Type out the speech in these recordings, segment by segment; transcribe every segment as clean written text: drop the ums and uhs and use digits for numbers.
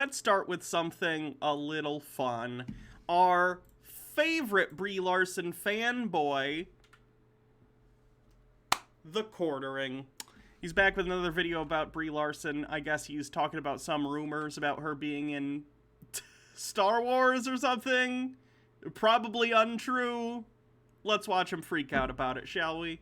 Let's start with something a little fun. Our favorite Brie Larson fanboy, The Quartering. He's back with another video about Brie Larson. I guess he's talking about some rumors about her being in Star Wars or something. Probably untrue. Let's watch him freak out about it, shall we?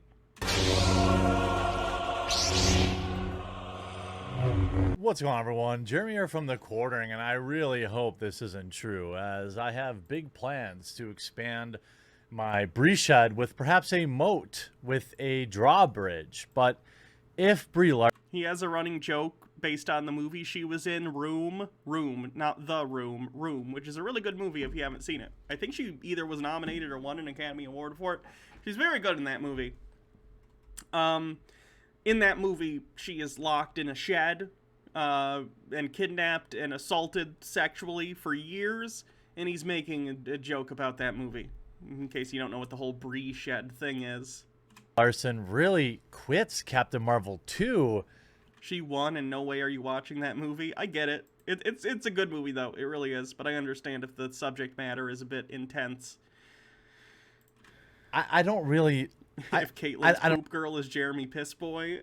What's going on, everyone? Jeremy here from The Quartering, and I really hope this isn't true, as I have big plans to expand my Brie shed with perhaps a moat with a drawbridge. But if Brie Larson... He has a running joke based on the movie she was in, Room, not The Room, Room, which is a really good movie if you haven't seen it. I think she either was nominated or won an Academy Award for it. She's very good in that movie. In that movie, she is locked in a shed, and kidnapped and assaulted sexually for years, and he's making a joke about that movie, in case you don't know what the whole Brie shed thing is. Larson really quits Captain Marvel 2. She won, and no way are you watching that movie. I get it. It's a good movie, though. It really is, but I understand if the subject matter is a bit intense. I don't really... if Caitlin's poop girl is Jeremy Pissboy...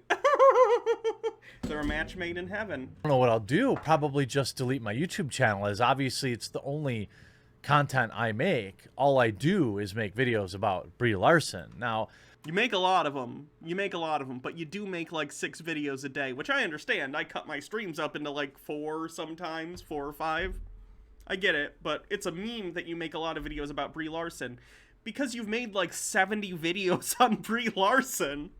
They're a match made in heaven. I don't know what I'll do. Probably just delete my YouTube channel, as obviously it's the only content I make. All I do is make videos about Brie Larson. Now, you make a lot of them. But you do make like 6 videos a day, which I understand. I cut my streams up into like 4 sometimes, 4 or 5. I get it, but it's a meme that you make a lot of videos about Brie Larson because you've made like 70 videos on Brie Larson.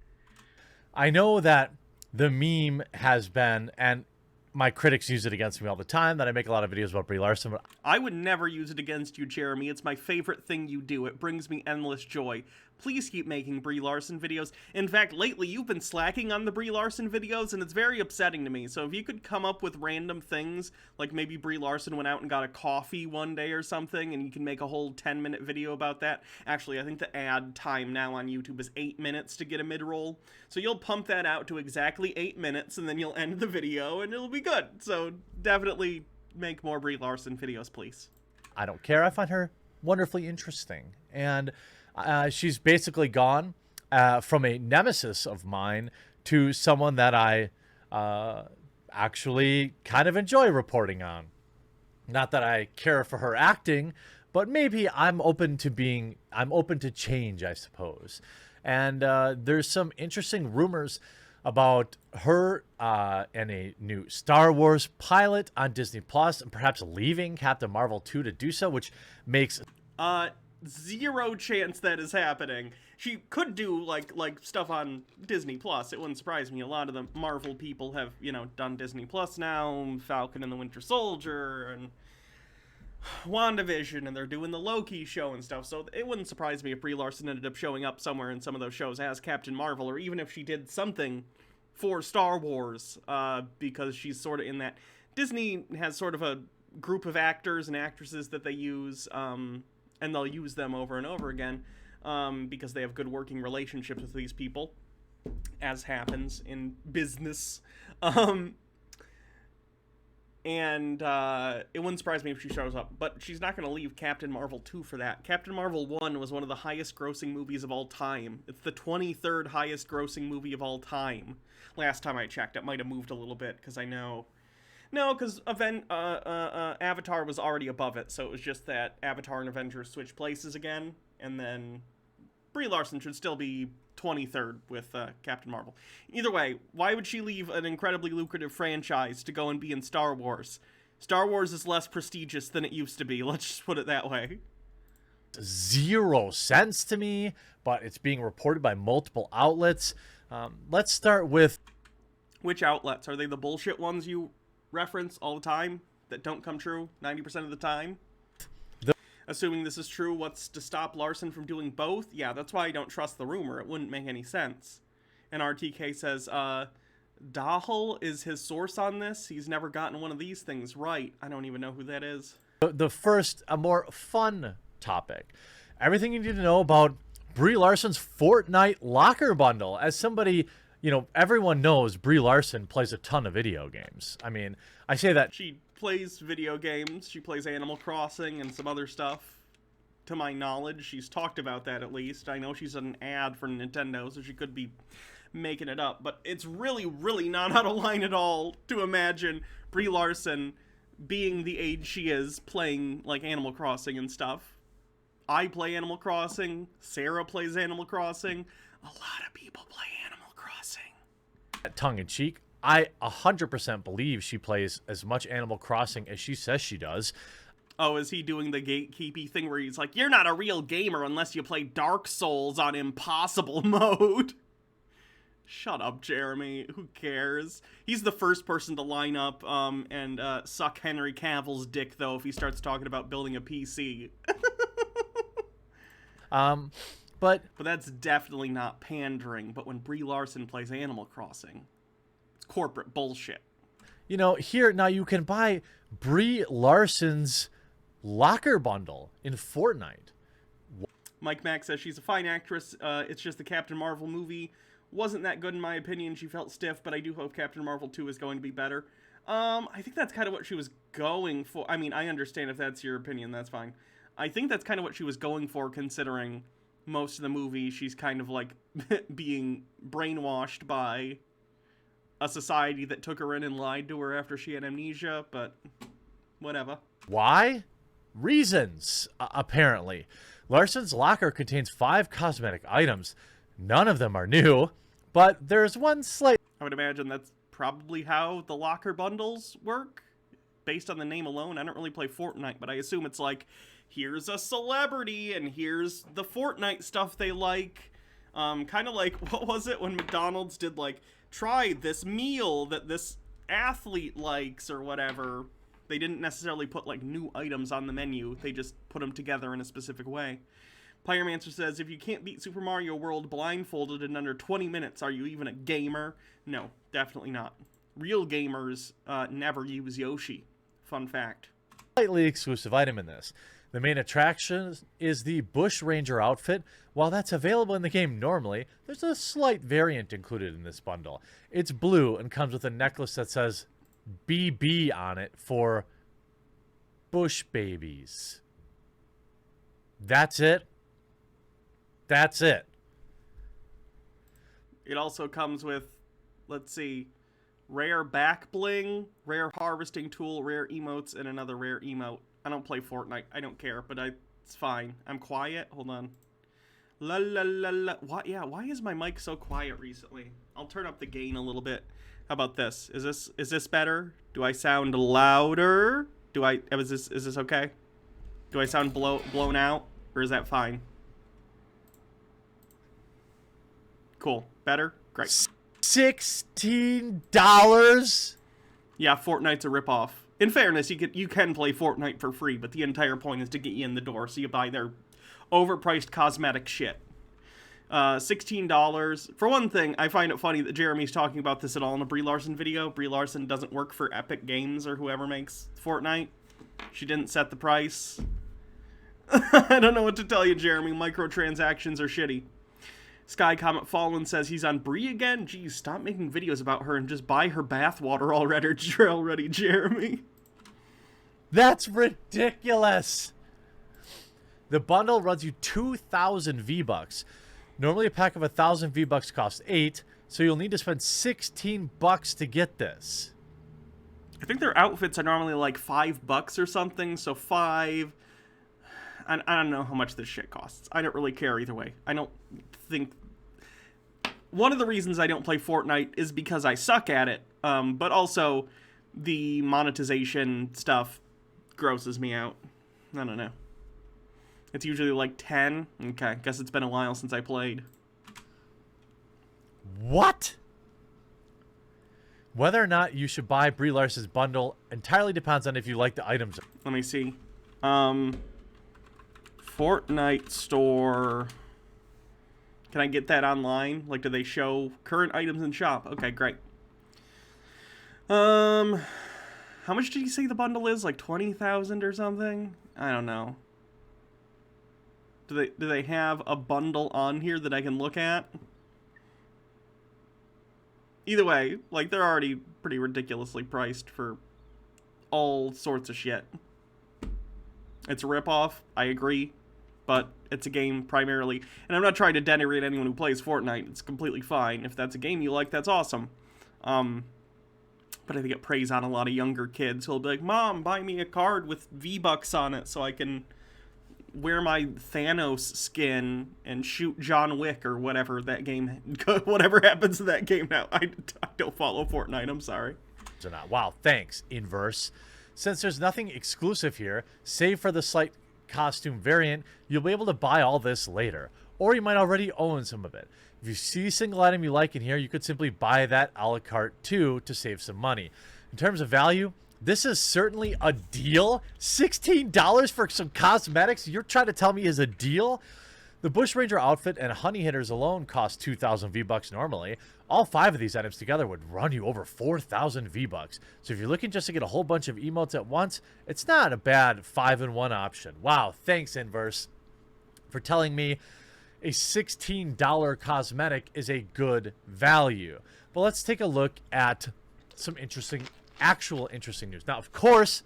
I know that the meme has been, and my critics use it against me all the time, that I make a lot of videos about Brie Larson. But I would never use it against you, Jeremy. It's my favorite thing you do. It brings me endless joy. Please keep making Brie Larson videos. In fact, lately you've been slacking on the Brie Larson videos, and it's very upsetting to me. So if you could come up with random things, like maybe Brie Larson went out and got a coffee one day or something, and you can make a whole 10-minute video about that. Actually, I think the ad time now on YouTube is 8 minutes to get a mid-roll. So you'll pump that out to exactly 8 minutes, and then you'll end the video, and it'll be good. So definitely make more Brie Larson videos, please. I don't care. I find her wonderfully interesting. And she's basically gone from a nemesis of mine to someone that I actually kind of enjoy reporting on. Not that I care for her acting, but maybe I'm open to change, I suppose. And there's some interesting rumors about her and a new Star Wars pilot on Disney Plus, and perhaps leaving Captain Marvel 2 to do so, which makes zero chance that is happening. She could do like stuff on Disney Plus. It wouldn't surprise me. A lot of the Marvel people have, you know, done Disney Plus now, Falcon and the Winter Soldier and WandaVision, and they're doing the Loki show and stuff. So it wouldn't surprise me if Brie Larson ended up showing up somewhere in some of those shows as Captain Marvel, or even if she did something for Star Wars, because she's sort of in that. Disney has sort of a group of actors and actresses that they use, and they'll use them over and over again, because they have good working relationships with these people, as happens in business. And it wouldn't surprise me if she shows up, but she's not going to leave Captain Marvel 2 for that. Captain Marvel 1 was one of the highest grossing movies of all time. It's the 23rd highest grossing movie of all time. Last time I checked, it might have moved a little bit, because I know... No, because Avatar was already above it, so it was just that Avatar and Avengers switched places again, and then Brie Larson should still be 23rd with Captain Marvel. Either way, why would she leave an incredibly lucrative franchise to go and be in Star Wars? Star Wars is less prestigious than it used to be, let's just put it that way. 0 sense to me, but it's being reported by multiple outlets. Let's start with... Which outlets? Are they the bullshit ones you reference all the time that don't come true 90% of the time? Assuming this is true, what's to stop Larson from doing both? Yeah, that's why I don't trust the rumor. It wouldn't make any sense. And RTK says, Dahel is his source on this? He's never gotten one of these things right. I don't even know who that is. The first, a more fun topic. Everything you need to know about Brie Larson's Fortnite locker bundle. As somebody, you know, everyone knows Brie Larson plays a ton of video games. I mean, I say that... She plays video games. She plays Animal Crossing and some other stuff. To my knowledge, she's talked about that at least. I know she's an ad for Nintendo, so she could be making it up. But it's really, really not out of line at all to imagine Brie Larson being the age she is, playing, like, Animal Crossing and stuff. I play Animal Crossing. Sarah plays Animal Crossing. A lot of people play Animal Crossing. Tongue-in-cheek, I 100% believe she plays as much Animal Crossing as she says she does. Oh, is he doing the gatekeepy thing where he's like, you're not a real gamer unless you play Dark Souls on impossible mode? Shut up, Jeremy. Who cares? He's the first person to line up and suck Henry Cavill's dick, though, if he starts talking about building a PC. But that's definitely not pandering. But when Brie Larson plays Animal Crossing, it's corporate bullshit. You know, here, now you can buy Brie Larson's locker bundle in Fortnite. Mike Mack says she's a fine actress. It's just the Captain Marvel movie wasn't that good in my opinion. She felt stiff, but I do hope Captain Marvel 2 is going to be better. I think that's kind of what she was going for. I mean, I understand if that's your opinion, that's fine. I think that's kind of what she was going for, considering most of the movie she's kind of like being brainwashed by a society that took her in and lied to her after she had amnesia, but whatever. Why? Reasons, apparently. Larson's locker contains 5 cosmetic items. None of them are new, but there's one slight... I would imagine that's probably how the locker bundles work. Based on the name alone, I don't really play Fortnite, but I assume it's like, here's a celebrity, and here's the Fortnite stuff they like. Kind of like, what was it when McDonald's did, like, try this meal that this athlete likes or whatever. They didn't necessarily put, like, new items on the menu. They just put them together in a specific way. Pyromancer says, if you can't beat Super Mario World blindfolded in under 20 minutes, are you even a gamer? No, definitely not. Real gamers never use Yoshi. Fun fact. Slightly exclusive item in this. The main attraction is the Bush Ranger outfit. While that's available in the game normally, there's a slight variant included in this bundle. It's blue and comes with a necklace that says BB on it for Bush Babies. That's it. That's it. It also comes with, let's see, rare back bling, rare harvesting tool, rare emotes, and another rare emote. I don't play Fortnite. I don't care, but it's fine. I'm quiet. Hold on. La la la la. What? Yeah. Why is my mic so quiet recently? I'll turn up the gain a little bit. How about this? Is this better? Do I sound louder? Is this okay? Do I sound blown out, or is that fine? Cool. Better? Great. $16? Yeah, Fortnite's a ripoff. In fairness, you can play Fortnite for free, but the entire point is to get you in the door, so you buy their overpriced cosmetic shit. $16. For one thing, I find it funny that Jeremy's talking about this at all in a Brie Larson video. Brie Larson doesn't work for Epic Games or whoever makes Fortnite. She didn't set the price. I don't know what to tell you, Jeremy. Microtransactions are shitty. Sky Comet Fallen says he's on Brie again. Geez, stop making videos about her and just buy her bathwater already, Jeremy. That's ridiculous. The bundle runs you 2,000 V-Bucks. Normally a pack of 1,000 V-Bucks costs 8, so you'll need to spend $16 to get this. I think their outfits are normally like $5 or something, so 5. I don't know how much this shit costs. I don't really care either way. I don't think... One of the reasons I don't play Fortnite is because I suck at it, but also the monetization stuff grosses me out. I don't know. It's usually like 10. Okay, guess it's been a while since I played. What? Whether or not you should buy Brie Larson's bundle entirely depends on if you like the items. Let me see. Fortnite store. Can I get that online? Like, do they show current items in shop? Okay, great. How much did you say the bundle is? Like 20,000 or something? I don't know. Do they have a bundle on here that I can look at? Either way, like, they're already pretty ridiculously priced for all sorts of shit. It's a ripoff, I agree, but it's a game primarily. And I'm not trying to denigrate anyone who plays Fortnite. It's completely fine. If that's a game you like, that's awesome. But I think it preys on a lot of younger kids who'll be like, Mom, buy me a card with V-Bucks on it so I can wear my Thanos skin and shoot John Wick or whatever that game, whatever happens to that game now. I don't follow Fortnite, I'm sorry. Wow, thanks, Inverse. Since there's nothing exclusive here, save for the slight costume variant, you'll be able to buy all this later. Or you might already own some of it. If you see a single item you like in here, you could simply buy that a la carte too to save some money. In terms of value, this is certainly a deal. $16 for some cosmetics you're trying to tell me is a deal? The Bushranger outfit and Honey Hitters alone cost 2,000 V-Bucks normally. All 5 of these items together would run you over 4,000 V-Bucks. So if you're looking just to get a whole bunch of emotes at once, it's not a bad 5-in-1 option. Wow, thanks Inverse for telling me a $16 cosmetic is a good value. But let's take a look at some actual interesting news. Now, of course,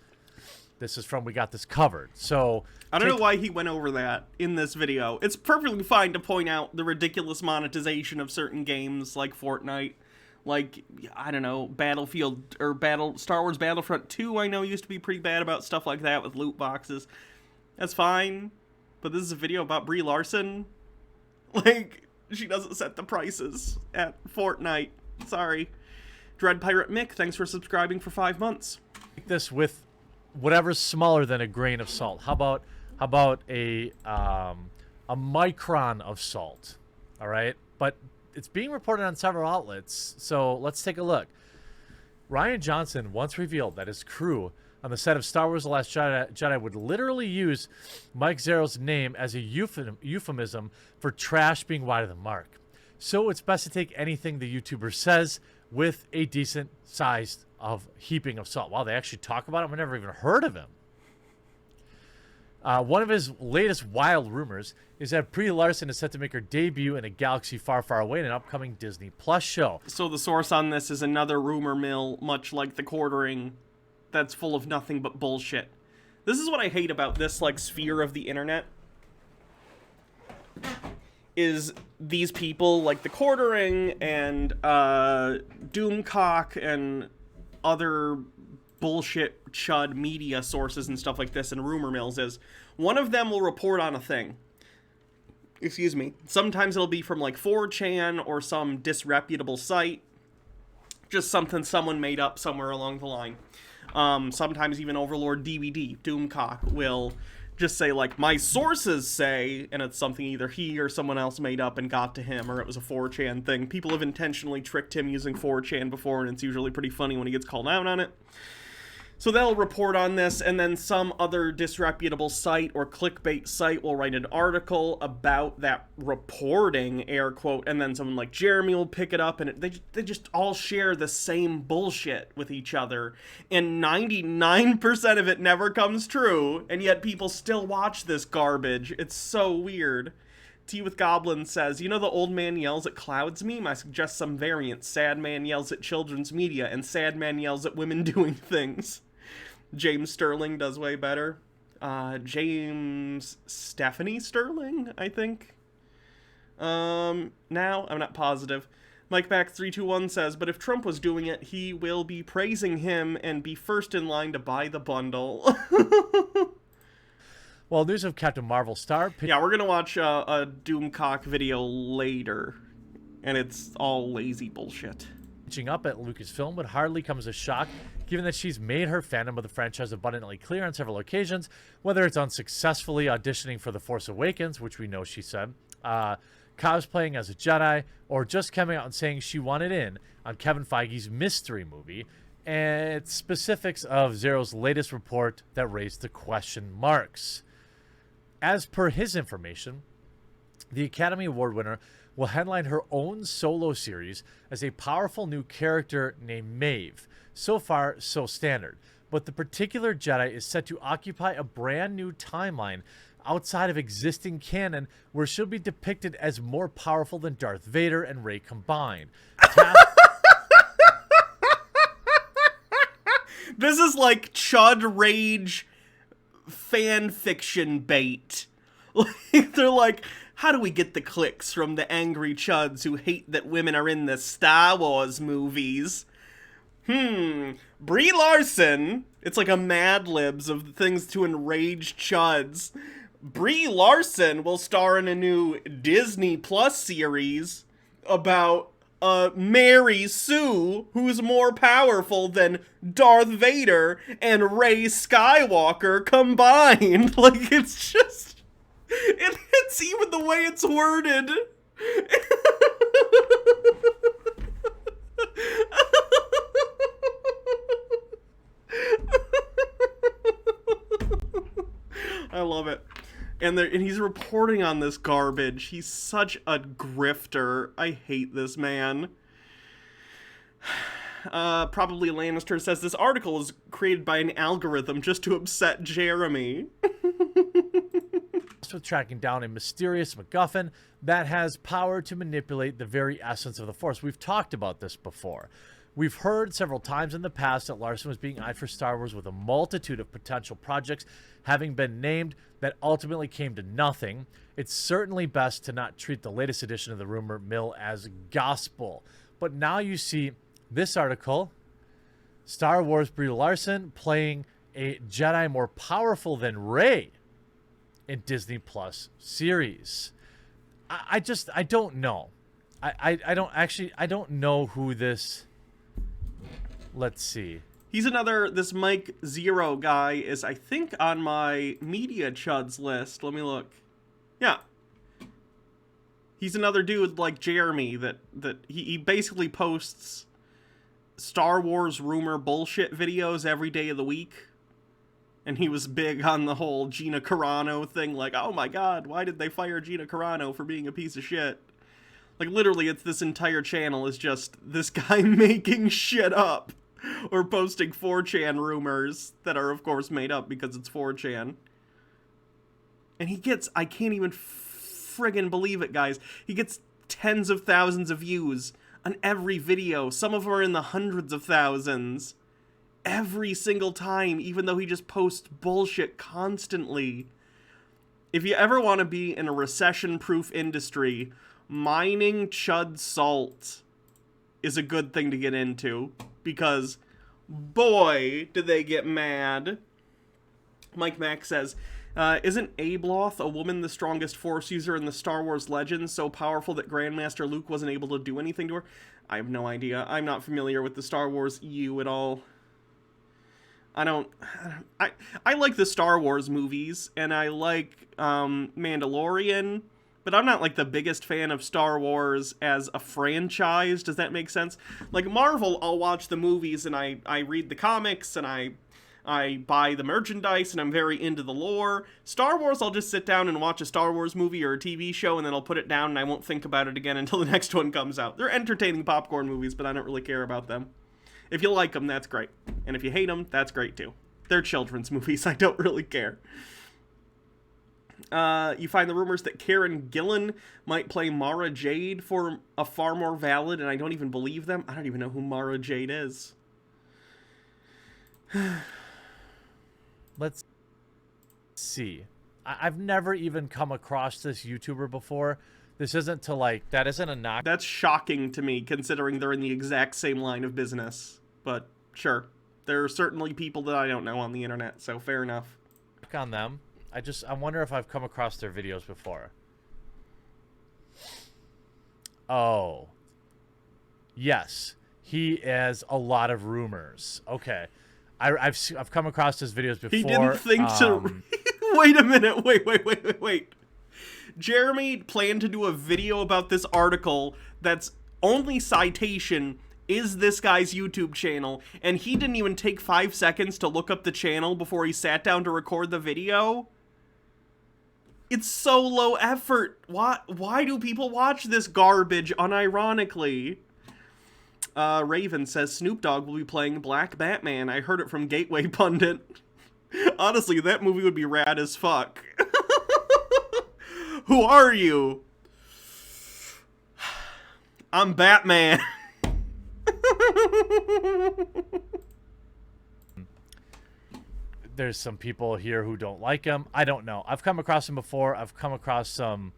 this is from We Got This Covered. So I don't know why he went over that in this video. It's perfectly fine to point out the ridiculous monetization of certain games like Fortnite, like, I don't know, Battlefield or Star Wars Battlefront 2, I know used to be pretty bad about stuff like that with loot boxes. That's fine. But this is a video about Brie Larson. Like, she doesn't set the prices at Fortnite. Sorry. Dread Pirate Mick, thanks for subscribing for 5 months. Take this with whatever's smaller than a grain of salt. How about a micron of salt? All right, but it's being reported on several outlets. So let's take a look. Rian Johnson once revealed that his crew on the set of Star Wars The Last Jedi would literally use Mike Zero's name as a euphemism for trash being wide of the mark. So it's best to take anything the YouTuber says with a decent sized heaping of salt. Wow, they actually talk about him. I've never even heard of him. One of his latest wild rumors is that Brie Larson is set to make her debut in a galaxy far, far away in an upcoming Disney Plus show. So the source on this is another rumor mill, much like the quartering, that's full of nothing but bullshit. This is what I hate about this, like, sphere of the internet. Is these people, like the quartering and Doomcock and other bullshit chud media sources and stuff like this and rumor mills, is one of them will report on a thing. Excuse me. Sometimes it'll be from like 4chan or some disreputable site. Just something someone made up somewhere along the line. Sometimes even Overlord DVD, Doomcock, will just say, like, my sources say, and it's something either he or someone else made up and got to him, or it was a 4chan thing. People have intentionally tricked him using 4chan before, and it's usually pretty funny when he gets called out on it. So they'll report on this, and then some other disreputable site or clickbait site will write an article about that reporting, air quote, and then someone like Jeremy will pick it up, and they just all share the same bullshit with each other, and 99% of it never comes true, and yet people still watch this garbage. It's so weird. Tea with Goblin says, you know the old man yells at clouds meme? I suggest some variants. Sad man yells at children's media, and sad man yells at women doing things. James Sterling does way better. James Stephanie Sterling, I think. Now, I'm not positive. Mike Back 321 says, but if Trump was doing it, he will be praising him and be first in line to buy the bundle. Well, news of Captain Marvel star... Yeah, we're going to watch a Doomcock video later, and it's all lazy bullshit. Pitching up at Lucasfilm would hardly come as a shock, given that she's made her fandom of the franchise abundantly clear on several occasions, whether it's unsuccessfully auditioning for The Force Awakens, which we know she said, cosplaying as a Jedi, or just coming out and saying she wanted in on Kevin Feige's mystery movie, and specifics of Zero's latest report that raised the question marks. As per his information, the Academy Award winner will headline her own solo series as a powerful new character named Maeve. So far, so standard. But the particular Jedi is set to occupy a brand new timeline outside of existing canon where she'll be depicted as more powerful than Darth Vader and Rey combined. This is like Chud Rage fan fiction bait. Like, they're like, how do we get the clicks from the angry Chuds who hate that women are in the Star Wars movies? Brie Larson. It's like a Mad Libs of the things to enrage Chuds. Brie Larson will star in a new Disney Plus series about Mary Sue, who's more powerful than Darth Vader and Rey Skywalker combined. Like, it's just... It's even the way it's worded. I love it. And he's reporting on this garbage. He's such a grifter. I hate this man. Probably Lannister says this article was created by an algorithm just to upset Jeremy. With tracking down a mysterious MacGuffin that has power to manipulate the very essence of the Force. We've talked about this before. We've heard several times in the past that Larson was being eyed for Star Wars with a multitude of potential projects having been named that ultimately came to nothing. It's certainly best to not treat the latest edition of the rumor mill as gospel. But now you see this article, Star Wars Brie Larson playing a Jedi more powerful than Rey in Disney Plus series. I don't know. I don't know who this... Let's see. He's this Mike Zero guy is, I think, on my Media Chuds list. Let me look. Yeah. He's another dude like Jeremy that he basically posts Star Wars rumor bullshit videos every day of the week. And he was big on the whole Gina Carano thing, like, oh my god, why did they fire Gina Carano for being a piece of shit? Like, literally, it's this entire channel is just this guy making shit up. Or posting 4chan rumors that are, of course, made up because it's 4chan. And he gets, I can't even friggin' believe it, guys. He gets tens of thousands of views on every video. Some of them are in the hundreds of thousands. Every single time, even though he just posts bullshit constantly. If you ever want to be in a recession-proof industry, mining Chud salt is a good thing to get into. Because, boy, did they get mad. Mike Mack says, isn't Abloth, a woman the strongest Force user in the Star Wars legends, so powerful that Grandmaster Luke wasn't able to do anything to her? I have no idea. I'm not familiar with the Star Wars EU at all. I like the Star Wars movies, and I like Mandalorian, but I'm not like the biggest fan of Star Wars as a franchise. Does that make sense? Like Marvel, I'll watch the movies and I read the comics and I buy the merchandise and I'm very into the lore. Star Wars, I'll just sit down and watch a Star Wars movie or a TV show and then I'll put it down and I won't think about it again until the next one comes out. They're entertaining popcorn movies, but I don't really care about them. If you like them, that's great. And if you hate them, that's great too. They're children's movies. I don't really care. You find the rumors that Karen Gillan might play Mara Jade for a far more valid, and I don't even believe them. I don't even know who Mara Jade is. Let's see. I've never even come across this YouTuber before. This isn't to like, that isn't a knock. That's shocking to me, considering they're in the exact same line of business. But sure, there are certainly people that I don't know on the internet, so fair enough. On them. I wonder if I've come across their videos before. Oh. Yes. He has a lot of rumors. Okay. I've come across his videos before. He didn't think to... Wait a minute. Wait. Jeremy planned to do a video about this article that's only citation is this guy's YouTube channel, and he didn't even take 5 seconds to look up the channel before he sat down to record the video? It's so low effort. Why do people watch this garbage unironically? Raven says Snoop Dogg will be playing Black Batman. I heard it from Gateway Pundit. Honestly, that movie would be rad as fuck. Who are you? I'm Batman. there's some people here who don't like him. I don't know. I've come across him before. I've come across some,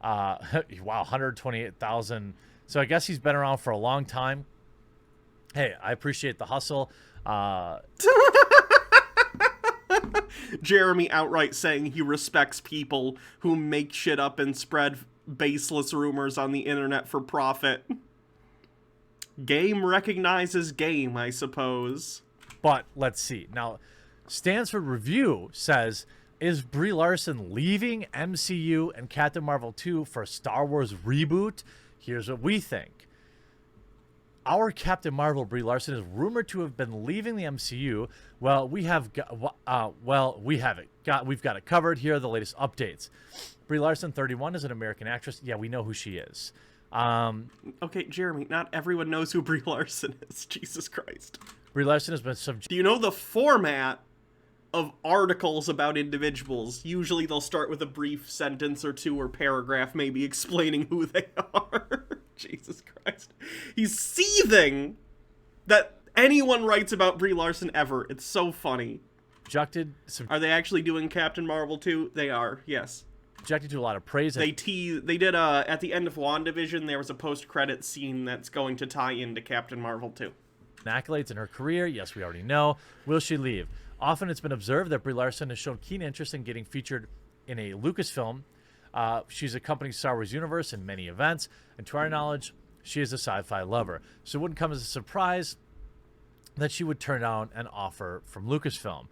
wow, 128,000. So I guess he's been around for a long time. Hey, I appreciate the hustle. Jeremy outright saying he respects people who make shit up and spread baseless rumors on the internet for profit. Game recognizes game, I suppose. But let's see. Now, Stanford Review says, is Brie Larson leaving MCU and Captain Marvel 2 for a Star Wars reboot? Here's what we think. Our Captain Marvel, Brie Larson, is rumored to have been leaving the MCU. Well, we've got it covered. Here are the latest updates. Brie Larson, 31, is an American actress. Yeah, we know who she is. Okay, Jeremy, not everyone knows who Brie Larson is. Jesus Christ. Brie Larson has been subject. Do you know the format of articles about individuals? Usually they'll start with a brief sentence or two or paragraph maybe explaining who they are. Jesus Christ. He's seething that anyone writes about Brie Larson ever. It's so funny. Are they actually doing Captain Marvel 2? They are, yes. Subjected to a lot of praise. They did at the end of WandaVision, there was a post-credit scene that's going to tie into Captain Marvel 2. Accolades in her career, yes, we already know. Will she leave? Often it's been observed that Brie Larson has shown keen interest in getting featured in a Lucasfilm. She's accompanied Star Wars universe in many events, and to our knowledge, she is a sci-fi lover. So it wouldn't come as a surprise that she would turn down an offer from Lucasfilm.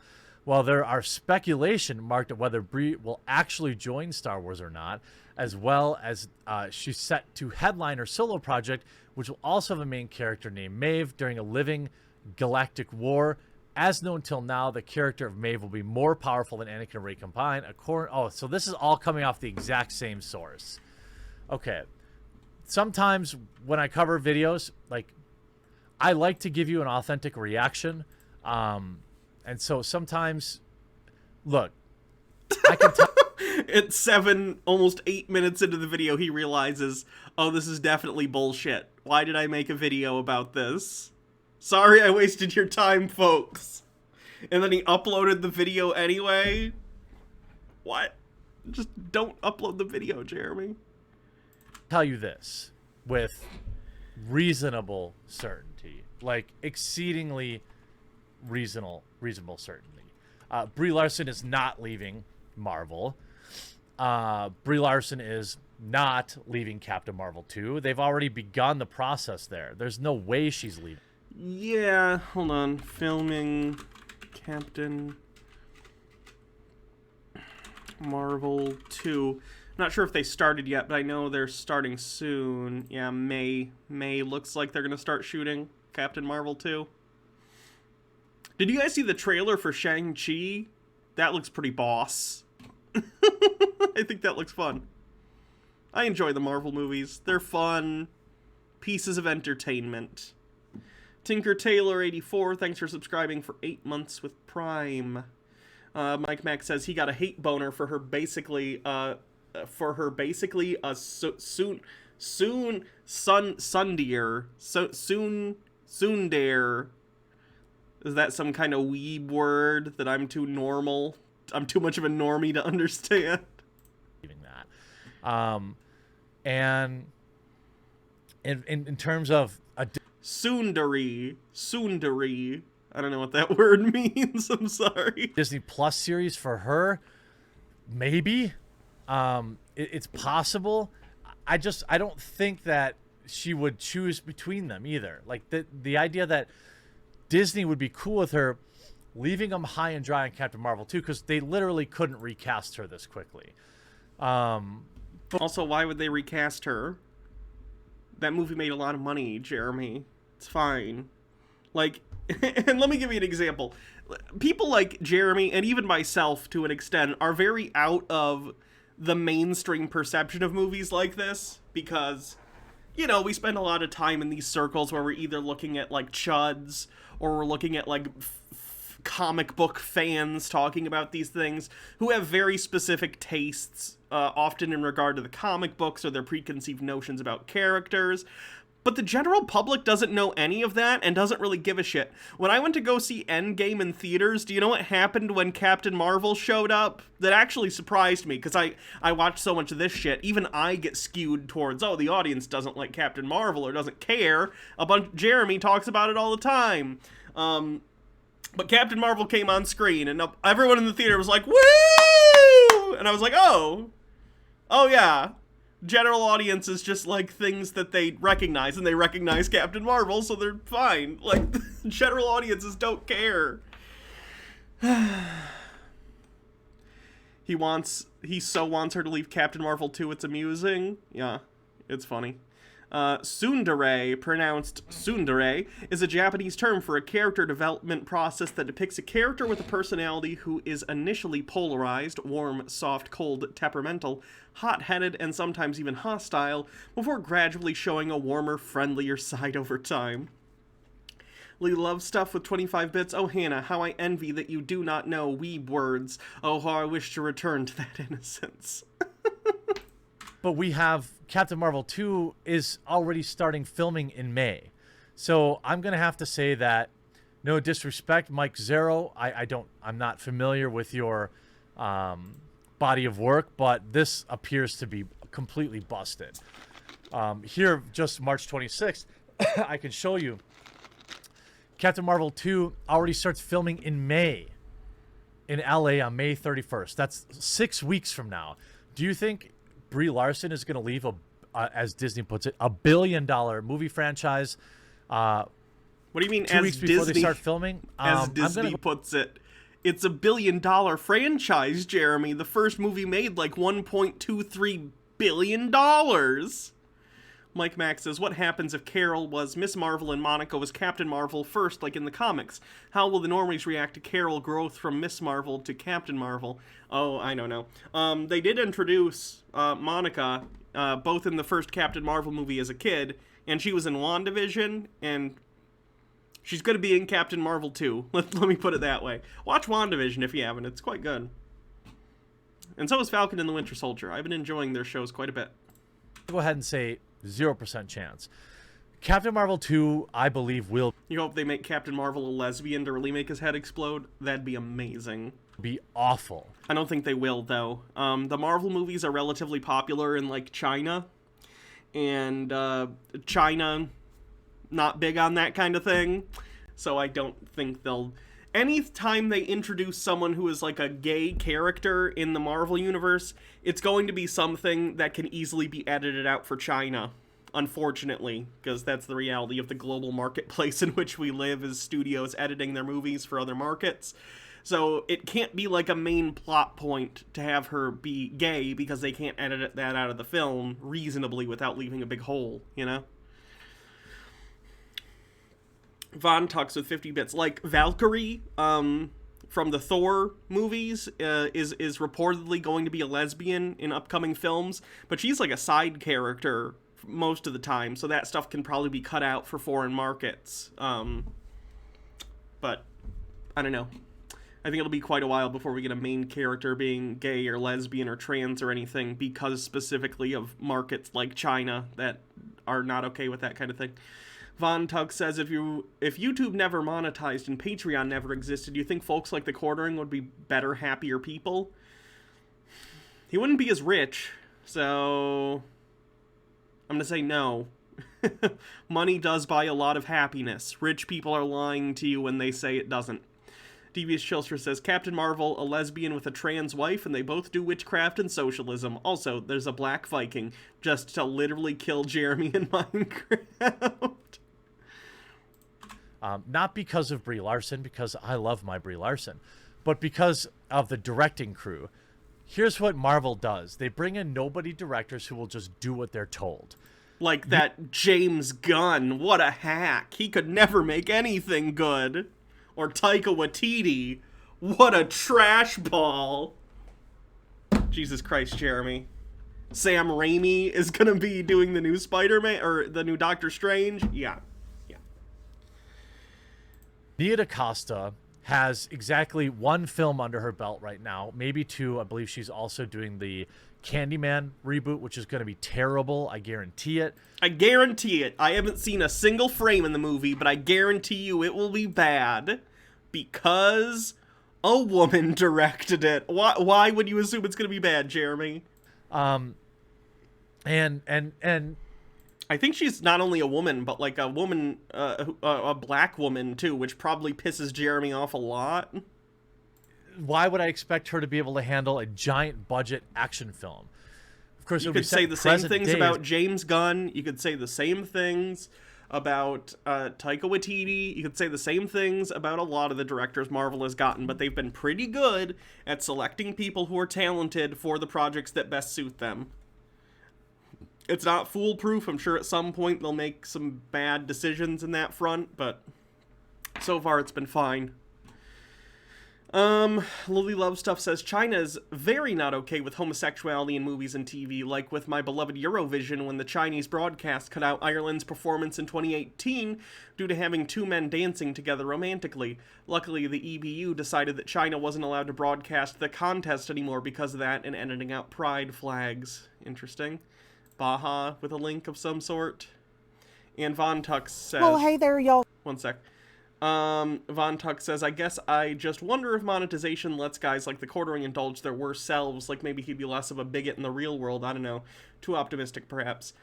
While there are speculation marked at whether Brie will actually join Star Wars or not, as well as she's set to headline her solo project, which will also have a main character named Maeve during a living galactic war. As known till now, the character of Maeve will be more powerful than Anakin and Rey combined. So this is all coming off the exact same source. Okay. Sometimes when I cover videos, like, I like to give you an authentic reaction. And so sometimes, look, I can tell. It's 7, almost 8 minutes into the video, he realizes, oh, this is definitely bullshit. Why did I make a video about this? Sorry I wasted your time, folks. And then he uploaded the video anyway? What? Just don't upload the video, Jeremy. Tell you this with reasonable certainty, like exceedingly reasonable certainty. Brie Larson is not leaving Marvel. Brie Larson is not leaving Captain Marvel 2. They've already begun the process there. There's no way she's leaving. Yeah, hold on. Filming Captain Marvel 2. Not sure if they started yet, but I know they're starting soon. Yeah, May looks like they're going to start shooting Captain Marvel 2. Did you guys see the trailer for Shang-Chi? That looks pretty boss. I think that looks fun. I enjoy the Marvel movies. They're fun pieces of entertainment. Tinker Taylor 84, thanks for subscribing for 8 months with Prime. Mike Mack says he got a hate boner for her basically a Soondere. Is that some kind of weeb word that I'm too much of a normie to understand? That. And in terms of a Soondere. I don't know what that word means. I'm sorry. Disney Plus series for her, maybe. It's possible. I don't think that she would choose between them either. Like the idea that Disney would be cool with her leaving them high and dry on Captain Marvel 2 because they literally couldn't recast her this quickly. Also, why would they recast her? That movie made a lot of money, Jeremy. It's fine. Like, and let me give you an example. People like Jeremy, and even myself to an extent, are very out of the mainstream perception of movies like this because, you know, we spend a lot of time in these circles where we're either looking at, like, chuds or we're looking at, like, comic book fans talking about these things who have very specific tastes, often in regard to the comic books or their preconceived notions about characters. But the general public doesn't know any of that and doesn't really give a shit. When I went to go see Endgame in theaters, do you know what happened when Captain Marvel showed up? That actually surprised me, because I watched so much of this shit. Even I get skewed towards, oh, the audience doesn't like Captain Marvel or doesn't care. Jeremy talks about it all the time. But Captain Marvel came on screen, and everyone in the theater was like, woo! And I was like, oh yeah. General audiences just like things that they recognize, and they recognize Captain Marvel, so they're fine. Like, general audiences don't care. He so wants her to leave Captain Marvel 2, it's amusing. Yeah, it's funny. Tsundere, pronounced tsundere, is a Japanese term for a character development process that depicts a character with a personality who is initially polarized, warm, soft, cold, temperamental, hot-headed, and sometimes even hostile, before gradually showing a warmer, friendlier side over time. Lee loves stuff with 25 bits. Oh, Hannah, how I envy that you do not know weeb words. Oh, how I wish to return to that innocence. But we have Captain Marvel 2 is already starting filming in May. So I'm going to have to say that, no disrespect, Mike Zero, I'm not familiar with your body of work, but this appears to be completely busted. Here, just March 26th, I can show you. Captain Marvel 2 already starts filming in May in LA on May 31st. That's 6 weeks from now. Do you think Brie Larson is going to leave, as Disney puts it, $1 billion movie franchise? What do you mean, 2 weeks before they start filming? As Disney puts it, it's $1 billion franchise, Jeremy. The first movie made like $1.23 billion. Mike Max says, what happens if Carol was Miss Marvel and Monica was Captain Marvel first, like in the comics? How will the normies react to Carol growth from Miss Marvel to Captain Marvel? Oh, I don't know. They did introduce Monica, both in the first Captain Marvel movie as a kid, and she was in WandaVision, and she's going to be in Captain Marvel too. Let me put it that way. Watch WandaVision if you haven't. It's quite good. And so is Falcon and the Winter Soldier. I've been enjoying their shows quite a bit. Go ahead and say 0% chance. Captain Marvel 2, I believe, will... You hope they make Captain Marvel a lesbian to really make his head explode? That'd be amazing. Be awful. I don't think they will, though. The Marvel movies are relatively popular in, like, China. And China, not big on that kind of thing. So I don't think they'll... Anytime they introduce someone who is, like, a gay character in the Marvel universe, it's going to be something that can easily be edited out for China. Unfortunately, because that's the reality of the global marketplace in which we live, is studios editing their movies for other markets. So it can't be like a main plot point to have her be gay, because they can't edit that out of the film reasonably without leaving a big hole, you know? Von Tux with 50 bits. Like Valkyrie from the Thor movies is reportedly going to be a lesbian in upcoming films, but she's like a side character most of the time, so that stuff can probably be cut out for foreign markets. But I don't know. I think it'll be quite a while before we get a main character being gay or lesbian or trans or anything, because specifically of markets like China that are not okay with that kind of thing. Von Tug says, if YouTube never monetized and Patreon never existed, do you think folks like the Quartering would be better, happier people? He wouldn't be as rich, so I'm going to say no. Money does buy a lot of happiness. Rich people are lying to you when they say it doesn't. Devious Chilster says, Captain Marvel, a lesbian with a trans wife, and they both do witchcraft and socialism. Also, there's a black Viking, just to literally kill Jeremy in Minecraft. Not because of Brie Larson, because I love my Brie Larson, but because of the directing crew. Here's what Marvel does. They bring in nobody directors who will just do what they're told. Like that James Gunn. What a hack. He could never make anything good. Or Taika Waititi. What a trash ball. Jesus Christ, Jeremy. Sam Raimi is going to be doing the new Spider-Man, or the new Doctor Strange. Yeah. Nia DaCosta has exactly one film under her belt right now, maybe two. I believe she's also doing the Candyman reboot, which is going to be terrible. I guarantee it. I guarantee it. I haven't seen a single frame in the movie, but I guarantee you it will be bad because a woman directed it. Why would you assume it's going to be bad, Jeremy? And I think she's not only a woman, but like a woman, a black woman too, which probably pisses Jeremy off a lot. why would I expect her to be able to handle a giant budget action film? Of course, you could say the same things about James Gunn. You could say the same things about Taika Waititi. You could say the same things about a lot of the directors Marvel has gotten, but they've been pretty good at selecting people who are talented for the projects that best suit them. It's not foolproof. I'm sure at some point they'll make some bad decisions in that front, but so far it's been fine. Lily Love Stuff says, China is very not okay with homosexuality in movies and TV, like with my beloved Eurovision when the Chinese broadcast cut out Ireland's performance in 2018 due to having two men dancing together romantically. Luckily, the EBU decided that China wasn't allowed to broadcast the contest anymore because of that and editing out pride flags. Interesting. Baja with a link of some sort. And Von Tux says... Well, hey there, y'all. One sec. Von Tuck says, I guess I just wonder if monetization lets guys like the Quartering indulge their worst selves, like maybe he'd be less of a bigot in the real world. I don't know. Too optimistic, perhaps.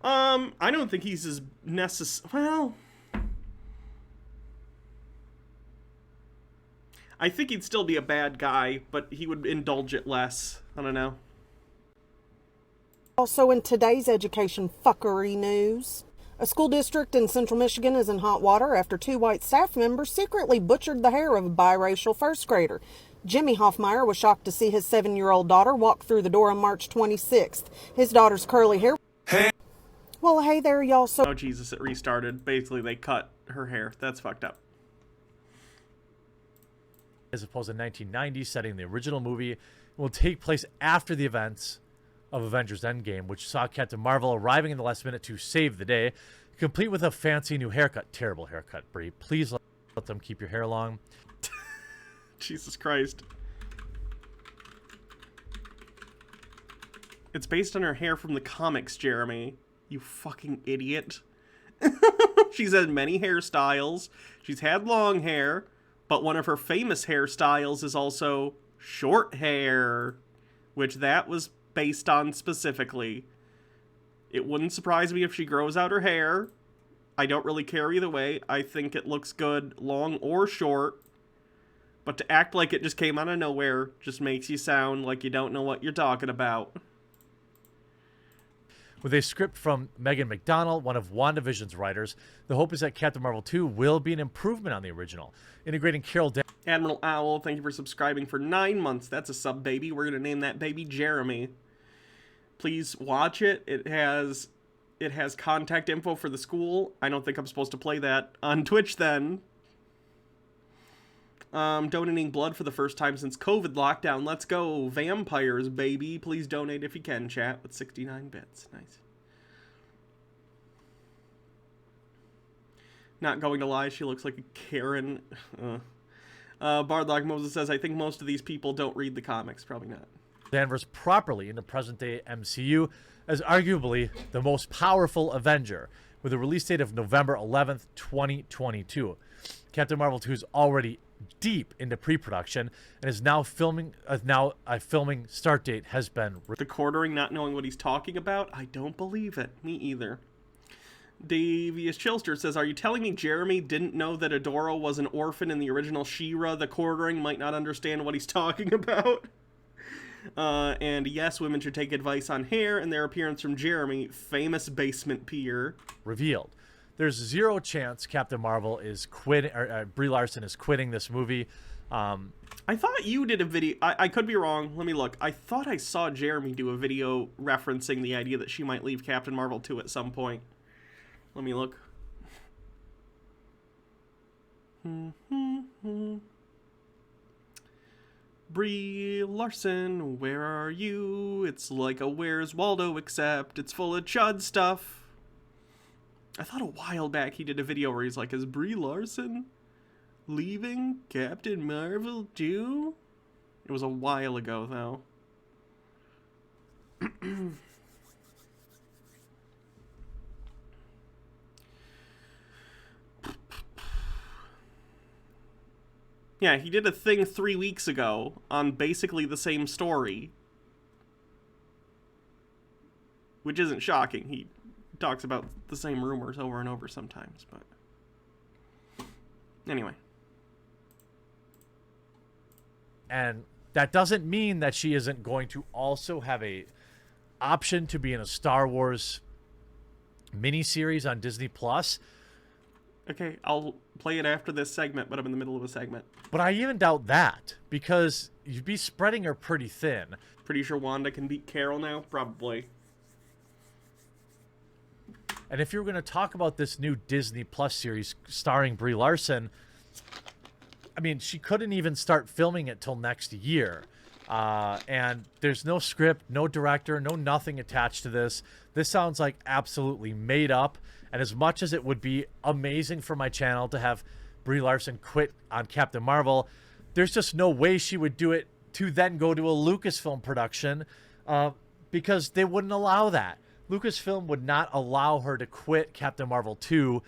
I don't think he's as well... I think he'd still be a bad guy, but he would indulge it less. I don't know. Also in today's education fuckery news, a school district in central Michigan is in hot water after two white staff members secretly butchered the hair of a biracial first grader. Jimmy Hoffmeyer was shocked to see his 7-year-old daughter walk through the door on March 26th. His daughter's curly hair... Well, hey there, y'all. So... Oh, Jesus, it restarted. Basically, they cut her hair. That's fucked up. As opposed to 1990, setting the original movie, will take place after the events of Avengers Endgame, which saw Captain Marvel arriving in the last minute to save the day, complete with a fancy new haircut. Terrible haircut, Brie. Please let them keep your hair long. Jesus Christ. It's based on her hair from the comics, Jeremy. You fucking idiot. She's had many hairstyles. She's had long hair, but one of her famous hairstyles is also short hair, which that was based on specifically. It wouldn't surprise me if she grows out her hair. I don't really care either way. I think it looks good, long or short. But to act like it just came out of nowhere just makes you sound like you don't know what you're talking about. With a script from Megan McDonnell, one of WandaVision's writers, the hope is that Captain Marvel 2 will be an improvement on the original, integrating Carol Danvers. Admiral Owl, thank you for subscribing for 9 months. That's a sub baby. We're going to name that baby Jeremy. Please watch it. It has contact info for the school. I don't think I'm supposed to play that on Twitch then. Donating blood for the first time since COVID lockdown. Let's go. Vampires, baby. Please donate if you can, chat, with 69 bits. Nice. Not going to lie, she looks like a Karen. Bardlock Moses says, I think most of these people don't read the comics. Probably not. Danvers properly in the present-day MCU as arguably the most powerful Avenger, with a release date of November 11th, 2022. Captain Marvel 2 is already deep into pre-production and is now filming. A filming start date has been. The Quartering not knowing what he's talking about? I don't believe it. Me either. Davius Chilster says, are you telling me Jeremy didn't know that Adora was an orphan in the original She-Ra? The Quartering might not understand what he's talking about. And yes, women should take advice on hair and their appearance from Jeremy, famous basement peer. Revealed. There's zero chance Captain Marvel is quitting, or Brie Larson is quitting this movie. I thought you did a video. I could be wrong. Let me look. I thought I saw Jeremy do a video referencing the idea that she might leave Captain Marvel 2 at some point. Let me look. Brie Larson, where are you? It's like a Where's Waldo, except it's full of Chud stuff. I thought a while back he did a video where he's like, is Brie Larson Leaving Captain Marvel 2? It was a while ago, though. Yeah, he did a thing 3 weeks ago on basically the same story. Which isn't shocking. He talks about the same rumors over and over sometimes, but... Anyway. And that doesn't mean that she isn't going to also have a option to be in a Star Wars miniseries on Disney Plus. Okay, I'll play it after this segment, but I'm in the middle of a segment. But I even doubt that, because you'd be spreading her pretty thin. Pretty sure Wanda can beat Carol now? Probably. And if you were going to talk about this new Disney Plus series starring Brie Larson, I mean, she couldn't even start filming it till next year. And there's no script, no director, no nothing attached to this. This sounds like absolutely made up. And as much as it would be amazing for my channel to have Brie Larson quit on Captain Marvel, there's just no way she would do it to then go to a Lucasfilm production, because they wouldn't allow that. Lucasfilm would not allow her to quit Captain Marvel 2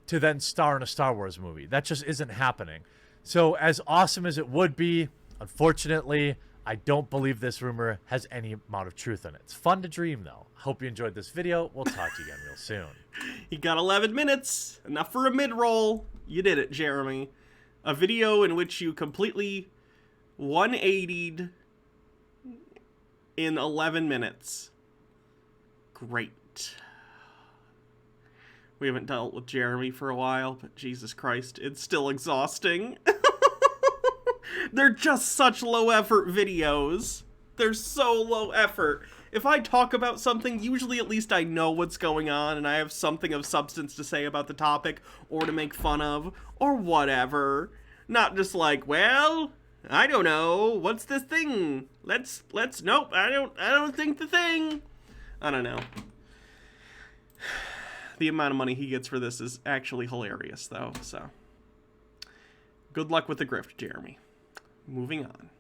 to then star in a Star Wars movie. That just isn't happening. So as awesome as it would be, unfortunately, I don't believe this rumor has any amount of truth in it. It's fun to dream, though. Hope you enjoyed this video. We'll talk to you again real soon. You got 11 minutes. Enough for a mid-roll. You did it, Jeremy. A video in which you completely 180'd in 11 minutes. Great. We haven't dealt with Jeremy for a while, but Jesus Christ, it's still exhausting. They're just such low-effort videos. They're so low effort. If I talk about something, usually at least I know what's going on and I have something of substance to say about the topic or to make fun of or whatever. Not just like, well, I don't know, what's this thing? Nope, I don't think the thing. I don't know. The amount of money he gets for this is actually hilarious, though, so. Good luck with the grift, Jeremy. Moving on.